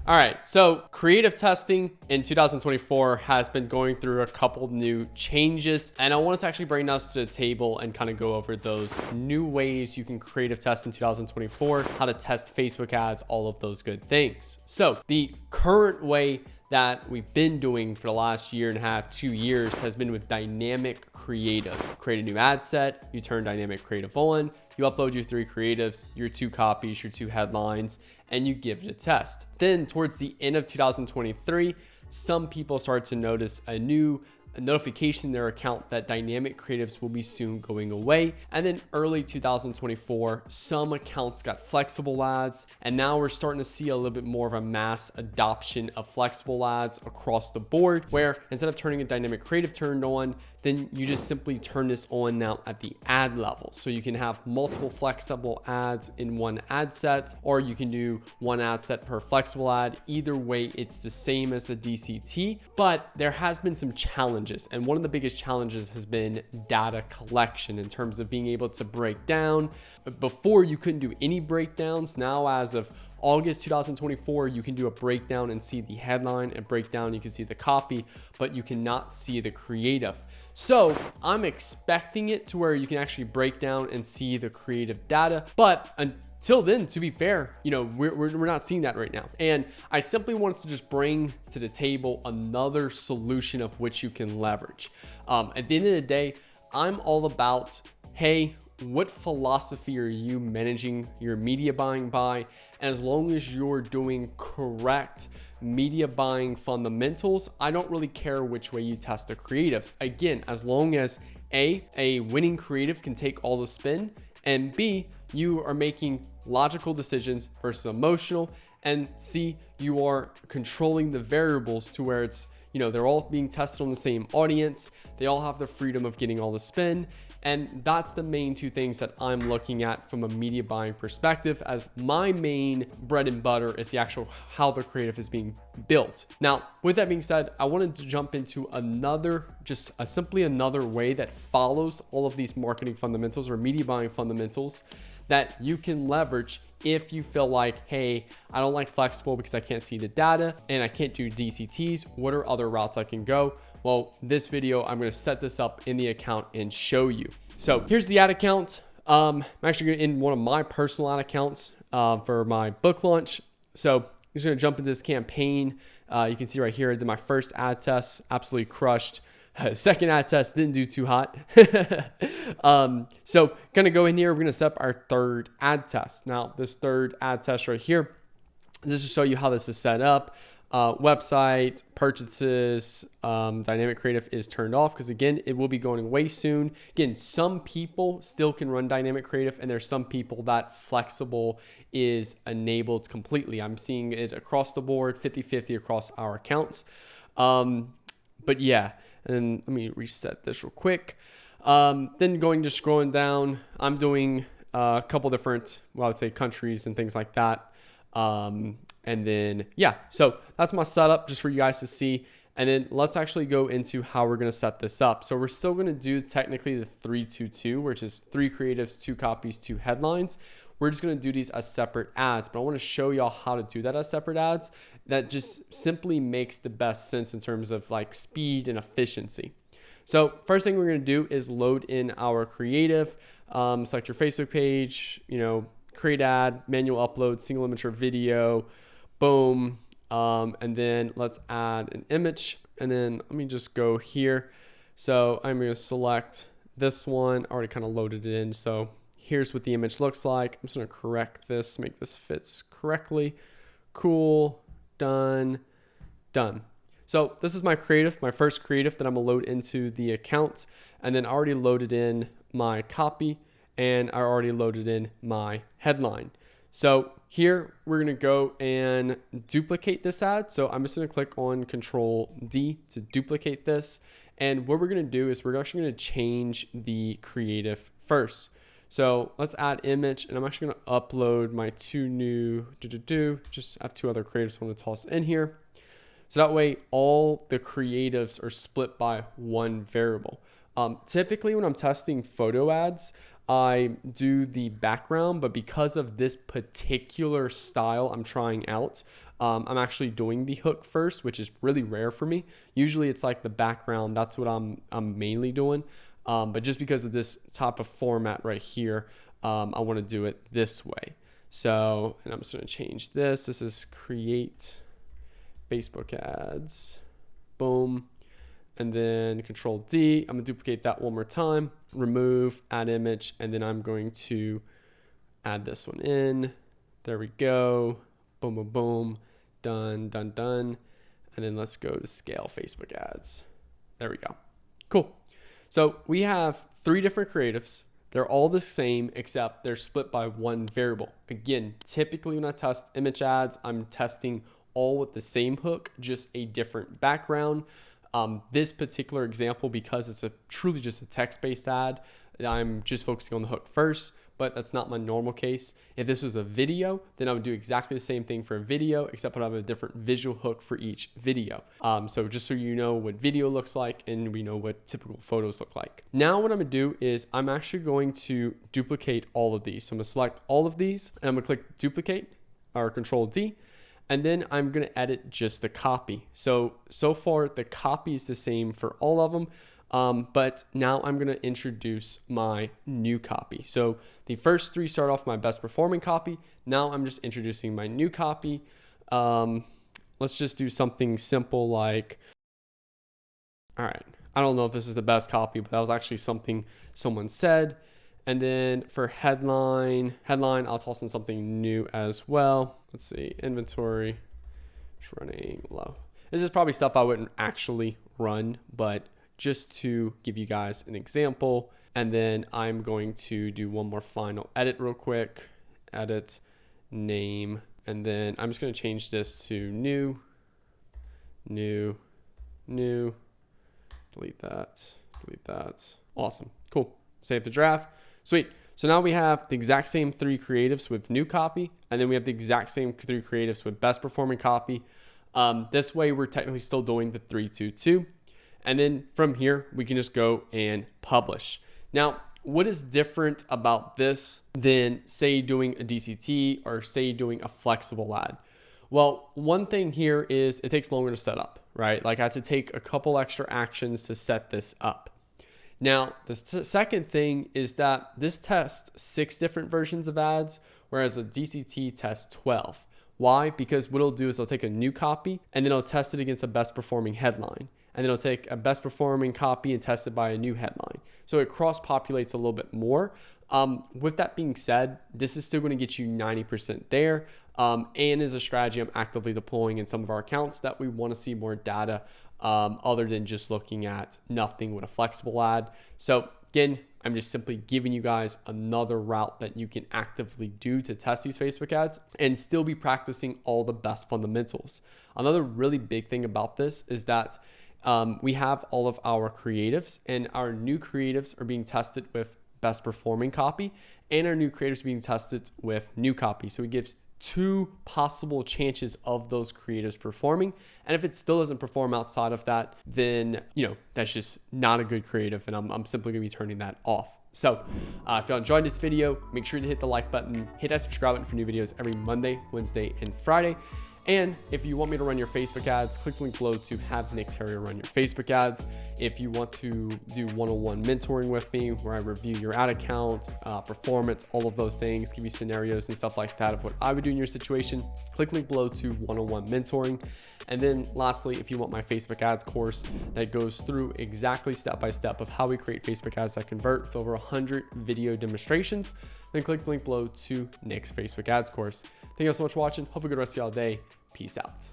All right, so creative testing in 2024 has been going through a couple new changes, and I wanted to actually bring us to the table and kind of go over those new ways you can creative test in 2024, how to test Facebook ads, all of those good things. So the current way that we've been doing for the last year and a half, 2 years, has been with dynamic creatives. Create a new ad set, you turn dynamic creative on, you upload your 3 creatives, your 2 copies, your 2 headlines, and you give it a test. Then towards the end of 2023, some people start to notice a notification in their account that dynamic creatives will be soon going away. And then early 2024, some accounts got flexible ads, and now we're starting to see a little bit more of a mass adoption of flexible ads across the board, where instead of turning a dynamic creative turned on, then you just simply turn this on now at the ad level. So you can have multiple flexible ads in one ad set, or you can do one ad set per flexible ad. Either way, it's the same as a DCT, but there has been some challenges. And one of the biggest challenges has been data collection in terms of being able to break down. Before, you couldn't do any breakdowns. Now, as of August 2024, you can do a breakdown and see the headline, and breakdown, you can see the copy, but you cannot see the creative. So I'm expecting it to where you can actually break down and see the creative data. But until then, to be fair, we're not seeing that right now. And I simply wanted to just bring to the table another solution of which you can leverage. At the end of the day, I'm all about, hey, what philosophy are you managing your media buying by? And as long as you're doing correct media buying fundamentals, I don't really care which way you test the creatives. Again, as long as a winning creative can take all the spin, and B, you are making logical decisions versus emotional, and C, you are controlling the variables to where it's, they're all being tested on the same audience. They all have the freedom of getting all the spin. And that's the main 2 things that I'm looking at from a media buying perspective, as my main bread and butter is the actual how the creative is being built. Now, with that being said, I wanted to jump into simply another way that follows all of these marketing fundamentals or media buying fundamentals that you can leverage if you feel like, hey, I don't like flexible because I can't see the data and I can't do DCTs. What are other routes I can go? Well, this video, I'm going to set this up in the account and show you. So here's the ad account. I'm actually in one of my personal ad accounts for my book launch. So I'm just going to jump into this campaign. You can see right here that my first ad test absolutely crushed. Second ad test didn't do too hot. So gonna go in here, we're gonna set up our third ad test. Now this third ad test right here, just to show you how this is set up. Website, purchases, dynamic creative is turned off because again, it will be going away soon. Again, some people still can run dynamic creative, and there's some people that flexible is enabled completely. I'm seeing it across the board, 50-50 across our accounts. But yeah. And let me reset this real quick. Then just scrolling down, I'm doing a couple different, I would say countries and things like that. And then, yeah, so that's my setup just for you guys to see. And then let's actually go into how we're going to set this up. So we're still going to do technically the 3-2-2, which is 3 creatives, 2 copies, 2 headlines. We're just going to do these as separate ads, but I want to show y'all how to do that as separate ads. That just simply makes the best sense in terms of like speed and efficiency. So first thing we're going to do is load in our creative, select your Facebook page, create ad, manual upload, single image or video, boom. And then let's add an image, and then let me just go here. So I'm going to select this one, already kind of loaded it in. So here's what the image looks like. I'm just going to correct this, make this fits correctly. Cool. Done. So this is my creative, my first creative that I'm going to load into the account. And then I already loaded in my copy, and I already loaded in my headline. So here we're going to go and duplicate this ad. So I'm just going to click on Control D to duplicate this. And what we're going to do is we're actually going to change the creative first. So let's add image, and I'm actually going to upload my 2 new, just have 2 other creatives I want to toss in here. So that way all the creatives are split by 1 variable. Typically when I'm testing photo ads, I do the background, but because of this particular style I'm trying out, I'm actually doing the hook first, which is really rare for me. Usually it's like the background. That's what I'm mainly doing. But just because of this type of format right here, I want to do it this way. So, and I'm just going to change this. This is create Facebook ads. Boom. And then Control D. I'm going to duplicate that one more time. Remove, add image, and then I'm going to add this one in. There we go. Boom, boom, boom. Done, done, done. And then let's go to scale Facebook ads. There we go. Cool. So we have 3 different creatives. They're all the same, except they're split by one variable. Again, typically when I test image ads, I'm testing all with the same hook, just a different background. This particular example, because it's truly just a text-based ad, I'm just focusing on the hook first, but that's not my normal case. If this was a video, then I would do exactly the same thing for a video, except I have a different visual hook for each video. So just so you know what video looks like and we know what typical photos look like. Now what I'm gonna do is I'm actually going to duplicate all of these. So I'm gonna select all of these and I'm gonna click duplicate or Control D. And then I'm going to edit just the copy. So far the copy is the same for all of them. But now I'm going to introduce my new copy. So the first 3 start off my best performing copy. Now I'm just introducing my new copy. Let's just do something simple like, all right, I don't know if this is the best copy, but that was actually something someone said. And then for headline, I'll toss in something new as well. Let's see, inventory is running low. This is probably stuff I wouldn't actually run, but just to give you guys an example. And then I'm going to do one more final edit real quick. Edit, name, and then I'm just going to change this to new. Delete that. Awesome, cool. Save the draft. Sweet. So now we have the exact same 3 creatives with new copy, and then we have the exact same 3 creatives with best performing copy. This way we're technically still doing the 3-2-2. And then from here, we can just go and publish. Now, what is different about this than say doing a DCT or say doing a flexible ad? Well, one thing here is it takes longer to set up, right? Like I had to take a couple extra actions to set this up. Now, the second thing is that this tests 6 different versions of ads, whereas a DCT tests 12. Why? Because what it'll do is it'll take a new copy and then it'll test it against a best performing headline. And then it'll take a best performing copy and test it by a new headline. So it cross populates a little bit more. With that being said, this is still going to get you 90% there. And is a strategy I'm actively deploying in some of our accounts that we want to see more data other than just looking at nothing with a flexible ad. So again, I'm just simply giving you guys another route that you can actively do to test these Facebook ads and still be practicing all the best fundamentals. Another really big thing about this is that we have all of our creatives, and our new creatives are being tested with best performing copy, and our new creatives are being tested with new copy. So it gives 2 possible chances of those creatives performing. And if it still doesn't perform outside of that, then, that's just not a good creative. And I'm simply gonna be turning that off. So if y'all enjoyed this video, make sure to hit the like button, hit that subscribe button for new videos every Monday, Wednesday, and Friday. And if you want me to run your Facebook ads, click the link below to have Nick Theriot run your Facebook ads. If you want to do one-on-one mentoring with me, where I review your ad account, performance, all of those things, give you scenarios and stuff like that of what I would do in your situation, click the link below to one-on-one mentoring. And then lastly, if you want my Facebook ads course that goes through exactly step-by-step of how we create Facebook ads that convert with over 100 video demonstrations, then click the link below to Nick's Facebook ads course. Thank you all so much for watching. Hope you have a good rest of y'all day. Peace out.